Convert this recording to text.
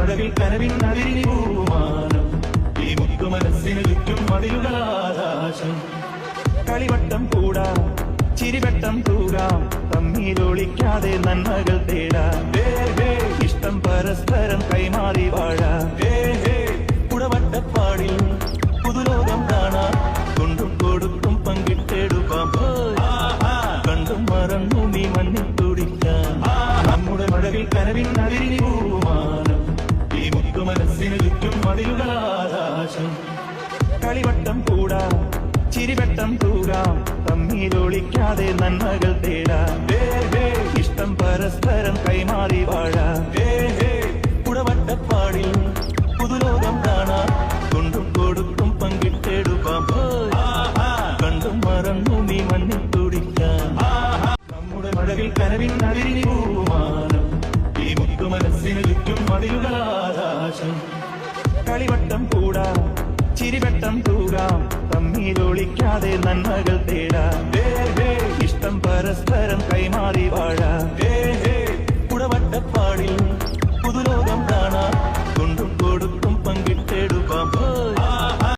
മഴവിൽ കനവിൻ നദിരിനി പൂമാനം ഈ മുത്തു മനസ്സിന് ചുറ്റും മതിലുകളാകാശം കളിവട്ടം കൂടാം ചിരിവട്ടം തൂകാം തമ്മിലൊളിക്കാതെ നന്മകൾ തേടാം ഇഷ്ടം പരസ്പരം കൈമാറി വാഴാം കുടവട്ടപ്പാടിൽ പുതുലോകം കാണാം കൊണ്ടും കൊടുത്തും പങ്കിട്ടെടുക്കാം കണ്ടും മറന്നു നീ മണ്ണിൽ തുടിക്കാം നമ്മുടെ മഴവിൽ കനവിൻ നദിരിനി പൂമാനം ഈ മുത്തു മനസ്സിന് ചുറ്റും മതിലുകളാകാശം കളിവട്ടം കൂടാം ചിരിവട്ടം തൂകാം തമ്മിലൊളിക്കാതെ നന്മകൾ തേടാം ഇഷ്ടം പരസ്പരം കൈമാറി വാഴാം കുടവട്ടപ്പാടിൽ പുതുലോകം കാണാം കൊണ്ടും കൊടുത്തും പങ്കിട്ടെടുക്കാം കണ്ടും മറന്നു നീ മണ്ണിൽ തുടിക്കാം നമ്മുടെ മഴവിൽ കനവിൻ നദിരിനി പൂമാനം ഈ മുത്തു മനസ്സിന് ചുറ്റും മതിലുകളാകാശം കളിവട്ടം കൂടാം ചിരിവട്ടം തൂകാം തമ്മിലൊളിക്കാതെ നന്മകൾ തേടാം ഇഷ്ടം പരസ്പരം കൈമാറി വാഴാം